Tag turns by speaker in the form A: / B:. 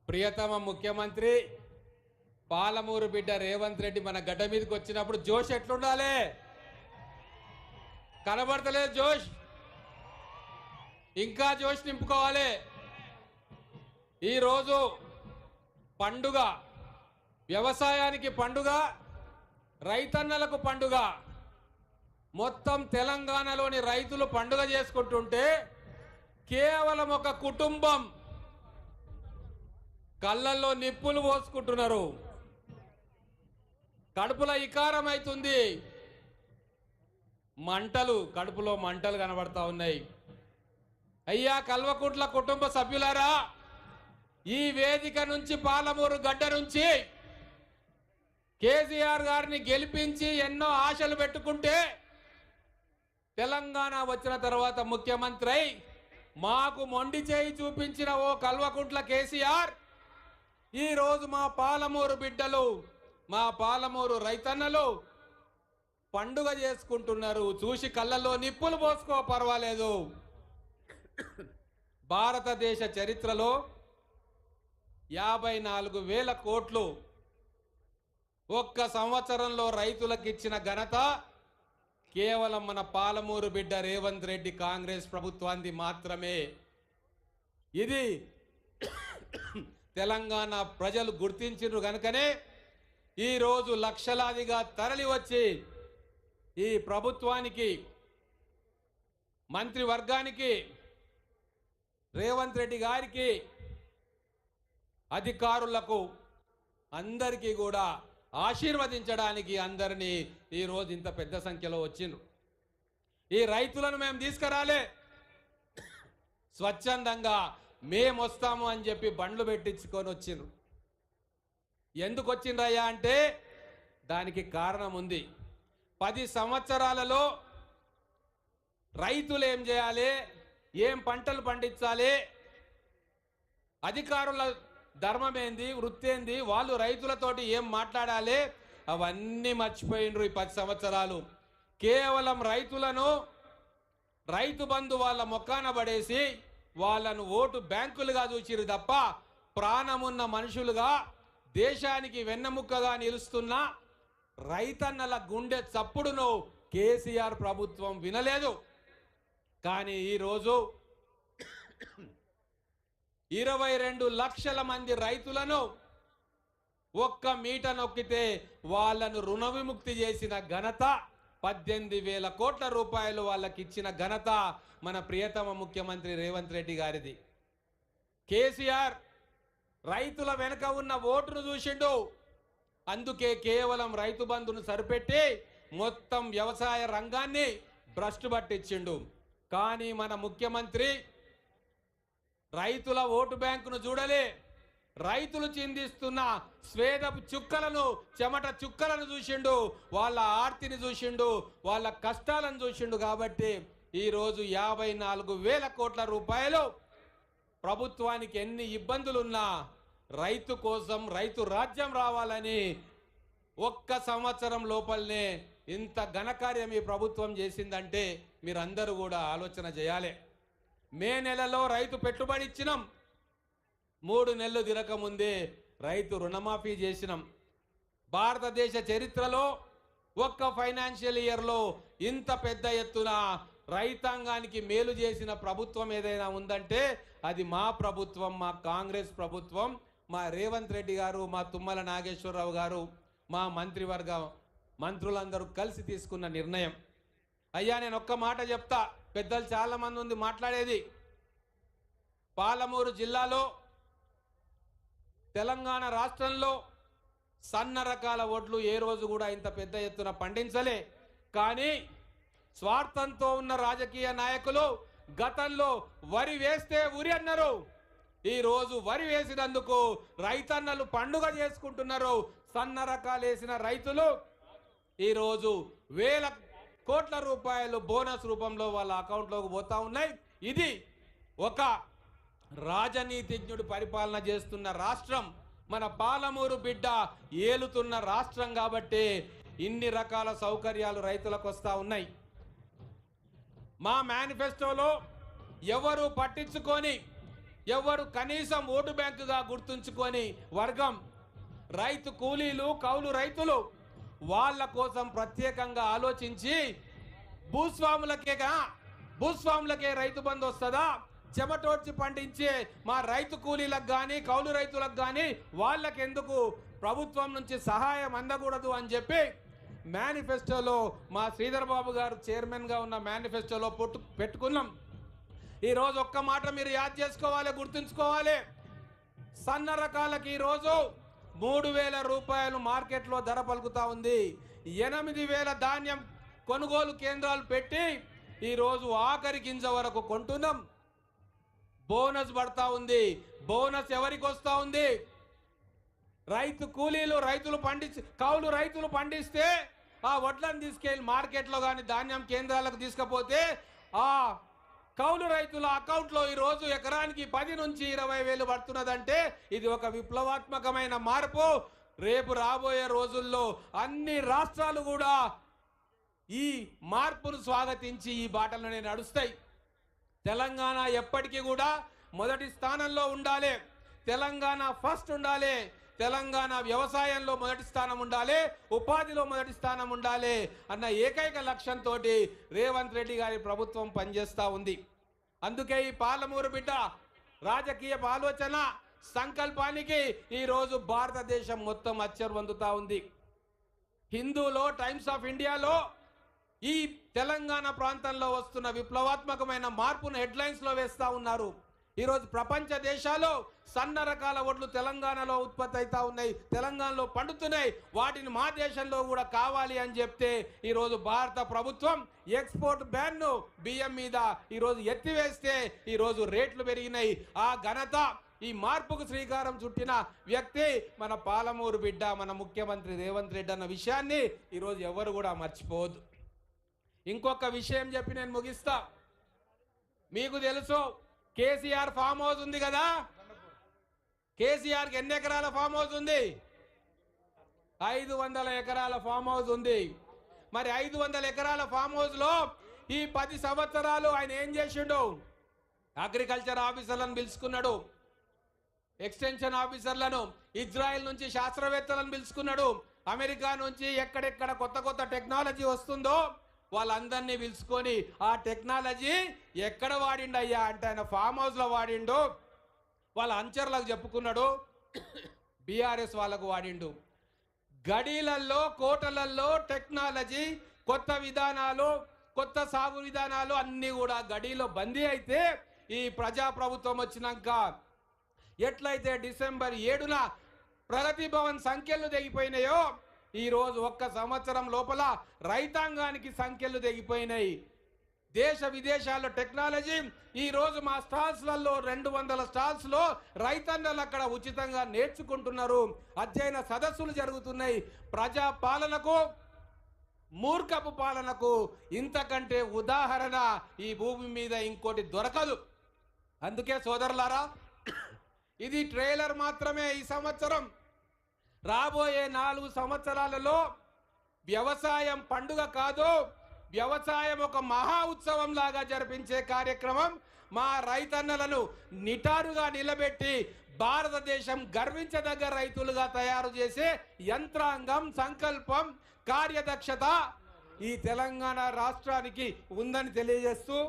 A: ప్రియతమ ముఖ్యమంత్రి పాలమూరు బిడ్డ రేవంత్ రెడ్డి మన గడ్డ మీదకి వచ్చినప్పుడు జోష్ ఎట్లుండాలి? కనబడతలేదు జోష్, ఇంకా జోష్ నింపుకోవాలి. ఈరోజు పండుగ, వ్యవసాయానికి పండుగ, రైతన్నలకు పండుగ. మొత్తం తెలంగాణలోని రైతులు పండుగ చేసుకుంటుంటే కేవలం ఒక కుటుంబం కళ్ళల్లో నిప్పులు పోసుకుంటున్నారు. కడుపులో ఇకారం అవుతుంది, మంటలు, కడుపులో మంటలు కనబడతా ఉన్నాయి. అయ్యా కల్వకుంట్ల కుటుంబ సభ్యులారా, ఈ వేదిక నుంచి, పాలమూరు గడ్డ నుంచి కేసీఆర్ గారిని గెలిపించి ఎన్నో ఆశలు పెట్టుకుంటే తెలంగాణ వచ్చిన తర్వాత ముఖ్యమంత్రి అయి మాకు మొండి చేయి చూపించిన ఓ కల్వకుంట్ల కేసీఆర్ ఈరోజు మా పాలమూరు బిడ్డలు, మా పాలమూరు రైతన్నలు పండుగ చేసుకుంటున్నారు. చూసి కళ్ళల్లో నిప్పులు పోసుకో, పర్వాలేదు. భారతదేశ చరిత్రలో 54,000 కోట్లు ఒక్క సంవత్సరంలో రైతులకు ఇచ్చిన ఘనత కేవలం మన పాలమూరు బిడ్డ రేవంత్ రెడ్డి కాంగ్రెస్ ప్రభుత్వానికి మాత్రమే. ఇది తెలంగాణ ప్రజలు గుర్తించారు కనుకనే ఈరోజు లక్షలాదిగా తరలి వచ్చి ఈ ప్రభుత్వానికి, మంత్రివర్గానికి, రేవంత్ రెడ్డి గారికి, అధికారులకు అందరికీ కూడా ఆశీర్వదించడానికి అందరినీ ఈరోజు ఇంత పెద్ద సంఖ్యలో వచ్చిండ్రు. ఈ రైతులను మేము తీసుకురాలే, స్వచ్ఛందంగా మేము వస్తాము అని చెప్పి బండ్లు పెట్టించుకొని వచ్చిండ్రు. ఎందుకు వచ్చిండ్రయ్యా అంటే దానికి కారణం ఉంది. 10 సంవత్సరాలలో రైతులు ఏం చేయాలి, ఏం పంటలు పండించాలి, అధికారుల ధర్మం ఏంది, వృత్తి ఏంది, వాళ్ళు రైతులతోటి ఏం మాట్లాడాలి, అవన్నీ మర్చిపోయిండ్రు. ఈ 10 సంవత్సరాలు కేవలం రైతులను, రైతు బంధు వాళ్ళ మొక్కాన పడేసి వాళ్ళను ఓటు బ్యాంకులుగా చూసిరు తప్ప ప్రాణమున్న మనుషులుగా, దేశానికి వెన్నెముక్కగా నిలుస్తున్న రైతన్నల గుండె చప్పుడును కేసీఆర్ ప్రభుత్వం వినలేదు. కానీ ఈరోజు 22 లక్షల మంది రైతులను ఒక్క మీట నొక్కితే వాళ్ళను రుణ విముక్తి చేసిన ఘనత, 18,000 కోట్ల రూపాయలు వాళ్ళకి ఇచ్చిన ఘనత మన ప్రియతమ ముఖ్యమంత్రి రేవంత్ రెడ్డి గారిది. కేసీఆర్ రైతుల వెనుక ఉన్న ఓటును చూసిండు. అందుకే కేవలం రైతు బంధును సరిపెట్టి మొత్తం వ్యవసాయ రంగాన్ని భ్రష్టు పట్టించిండు. కానీ మన ముఖ్యమంత్రి రైతుల ఓటు బ్యాంకును చూడలే, రైతులు చిందిస్తున్న స్వేదపు చుక్కలను, చెమట చుక్కలను చూసిండు, వాళ్ళ ఆర్తిని చూసిండు, వాళ్ళ కష్టాలను చూసిండు. కాబట్టి ఈరోజు 54,000 కోట్ల రూపాయలు ప్రభుత్వానికి ఎన్ని ఇబ్బందులున్నా రైతు కోసం, రైతు రాజ్యం రావాలని ఒక్క సంవత్సరం లోపలనే ఇంత ఘనకార్యం ఈ ప్రభుత్వం చేసిందంటే మీరందరూ కూడా ఆలోచన చేయాలి. మే నెలలో రైతు పెట్టుబడి ఇచ్చినాం, 3 నెలలు తిరగకముందే రైతు రుణమాఫీ చేసినాం. భారతదేశ చరిత్రలో ఒక్క ఫైనాన్షియల్ ఇయర్లో ఇంత పెద్ద ఎత్తున రైతాంగానికి మేలు చేసిన ప్రభుత్వం ఏదైనా ఉందంటే అది మా ప్రభుత్వం, మా కాంగ్రెస్ ప్రభుత్వం, మా రేవంత్ రెడ్డి గారు, మా తుమ్మల నాగేశ్వరరావు గారు, మా మంత్రివర్గ మంత్రులందరూ కలిసి తీసుకున్న నిర్ణయం. అయ్యా నేను ఒక్క మాట చెప్తా, పెద్దలు చాలా మంది ఉంది మాట్లాడేది. పాలమూరు జిల్లాలో, తెలంగాణ రాష్ట్రంలో సన్న రకాల వడ్లు ఏ రోజు కూడా ఇంత పెద్ద ఎత్తున పండించలే. కానీ స్వార్థంతో ఉన్న రాజకీయ నాయకులు గతంలో వరి వేస్తే ఉరి అన్నారు. ఈరోజు వరి వేసినందుకు రైతన్నలు పండుగ చేసుకుంటున్నారు. సన్న రకాలు వేసిన రైతులు ఈరోజు 1,000 కోట్ల రూపాయలు బోనస్ రూపంలో వాళ్ళ అకౌంట్లోకి పోతా ఉన్నాయి. ఇది ఒక రాజనీతిజ్ఞుడు పరిపాలన చేస్తున్న రాష్ట్రం, మన పాలమూరు బిడ్డ ఏలుతున్న రాష్ట్రం. కాబట్టి ఇన్ని రకాల సౌకర్యాలు రైతులకు వస్తూ ఉన్నాయి. మా మేనిఫెస్టోలో ఎవరు పట్టించుకొని ఎవరు కనీసం ఓటు బ్యాంకుగా గుర్తుంచుకొని వర్గం రైతు కూలీలు కౌలు రైతులు వాళ్ళ కోసం ప్రత్యేకంగా ఆలోచించి భూస్వాములకే రైతు బంధు వస్తుందా, చెమటోడ్చి పండించే మా రైతు కూలీలకు కానీ కౌలు రైతులకు కానీ వాళ్ళకెందుకు ప్రభుత్వం నుంచి సహాయం అందకూడదు అని చెప్పి మేనిఫెస్టోలో మా శ్రీధర్ బాబు గారు చైర్మన్గా ఉన్న మేనిఫెస్టోలో పెట్టుకున్నాం. ఈరోజు ఒక్క మాట మీరు యాద్ చేసుకోవాలి, గుర్తుంచుకోవాలి. సన్న రకాలకి ఈరోజు 3,000 రూపాయలు మార్కెట్లో ధర పలుకుతా ఉంది. 8,000 ధాన్యం కొనుగోలు కేంద్రాలు పెట్టి ఈరోజు ఆఖరి గింజ వరకు కొంటున్నాం. బోనస్ పడతా ఉంది. బోనస్ ఎవరికి వస్తా ఉంది? రైతు కూలీలు కౌలు రైతులు పండిస్తే ఆ వడ్లను తీసుకెళ్లి మార్కెట్లో కానీ ధాన్యం కేంద్రాలకు తీసుకపోతే ఆ కౌలు రైతుల అకౌంట్లో ఈరోజు ఎకరానికి 10 నుంచి 20 వేలు పడుతున్నదంటే ఇది ఒక విప్లవాత్మకమైన మార్పు. రేపు రాబోయే రోజుల్లో అన్ని రాష్ట్రాలు కూడా ఈ మార్పును స్వాగతించి ఈ బాటలోనే నడుస్తాయి. తెలంగాణ ఎప్పటికీ కూడా మొదటి స్థానంలో ఉండాలి. తెలంగాణ ఫస్ట్ ఉండాలి. తెలంగాణ వ్యవసాయంలో మొదటి స్థానం ఉండాలి, ఉపాధిలో మొదటి స్థానం ఉండాలి అన్న ఏకైక లక్ష్యంతో రేవంత్ రెడ్డి గారి ప్రభుత్వం పనిచేస్తూ ఉంది. అందుకే ఈ పాలమూరు బిడ్డ రాజకీయ ఆలోచన సంకల్పానికి ఈరోజు భారతదేశం మొత్తం అచ్చరు పొందుతా ఉంది. హిందూలో టైమ్స్ ఆఫ్ ఇండియాలో ఈ తెలంగాణ ప్రాంతంలో వస్తున్న విప్లవాత్మకమైన మార్పును హెడ్లైన్స్లో వేస్తూ ఉన్నారు. ఈరోజు ప్రపంచ దేశాలు సన్న రకాల వడ్లు తెలంగాణలో ఉత్పత్తి అవుతా ఉన్నాయి, తెలంగాణలో పండుతున్నాయి. వాటిని మా దేశంలో కూడా కావాలి అని చెప్తే ఈరోజు భారత ప్రభుత్వం ఎక్స్పోర్ట్ బ్యాన్ను బియ్యం మీద ఈరోజు ఎత్తివేస్తే ఈరోజు రేట్లు పెరిగినాయి. ఆ ఘనత ఈ మార్పుకు శ్రీకారం చుట్టిన వ్యక్తి మన పాలమూరు బిడ్డ, మన ముఖ్యమంత్రి రేవంత్ రెడ్డి అన్న విషయాన్ని ఈరోజు ఎవరు కూడా మర్చిపోవద్దు. ఇంకొక విషయం చెప్పి నేను ముగిస్తా. మీకు తెలుసు కేసీఆర్ ఫామ్ హౌస్ ఉంది కదా, కేసీఆర్కి ఎన్ని ఎకరాల ఫామ్ హౌస్ ఉంది? 500 ఎకరాల ఫామ్ హౌస్ ఉంది. మరి 500 ఎకరాల ఫామ్ హౌస్ లో ఈ 10 సంవత్సరాలు ఆయన ఏం చేసిండు? అగ్రికల్చర్ ఆఫీసర్లను పిలుచుకున్నాడు, ఎక్స్టెన్షన్ ఆఫీసర్లను, ఇజ్రాయెల్ నుంచి శాస్త్రవేత్తలను పిలుచుకున్నాడు, అమెరికా నుంచి ఎక్కడెక్కడ కొత్త కొత్త టెక్నాలజీ వస్తుందో వాళ్ళందరినీ పిలుచుకొని ఆ టెక్నాలజీ ఎక్కడ వాడిండయ్యా అంటే ఆయన ఫామ్ హౌస్లో వాడిండు, వాళ్ళ అంచర్లకు చెప్పుకున్నాడు, బీఆర్ఎస్ వాళ్ళకు వాడిండు. గడీలల్లో కోటలల్లో టెక్నాలజీ, కొత్త విధానాలు, కొత్త సాగు విధానాలు అన్నీ కూడా గడీలో బందీ అయితే ఈ ప్రజాప్రభుత్వం వచ్చినాక ఎట్లయితే డిసెంబర్ 7న ప్రగతి భవన్ సంఖ్యలు తెగిపోయినాయో ఈరోజు ఒక్క సంవత్సరం లోపల రైతాంగానికి సంఖ్యలు తెగిపోయినాయి. దేశ విదేశాల్లో టెక్నాలజీ ఈరోజు మా స్టాల్స్లలో 200 స్టాల్స్లో రైతన్నలు అక్కడ ఉచితంగా నేర్చుకుంటున్నారు. అధ్యయన సదస్సులు జరుగుతున్నాయి. ప్రజా పాలనకు, మూర్ఖపు పాలనకు ఇంతకంటే ఉదాహరణ ఈ భూమి మీద ఇంకోటి దొరకదు. అందుకే సోదరులారా, ఇది ట్రైలర్ మాత్రమే. ఈ సంవత్సరం రాబోయే 4 సంవత్సరాలలో వ్యవసాయం పండుగ కాదు, వ్యవసాయం ఒక మహా ఉత్సవం లాగా జరిపించే కార్యక్రమం మా రైతన్నలను నిటారుగా నిలబెట్టి భారతదేశం గర్వించదగ్గ రైతులుగా తయారు చేసే యంత్రాంగం, సంకల్పం, కార్యదక్షత ఈ తెలంగాణ రాష్ట్రానికి ఉందని తెలియజేస్తూ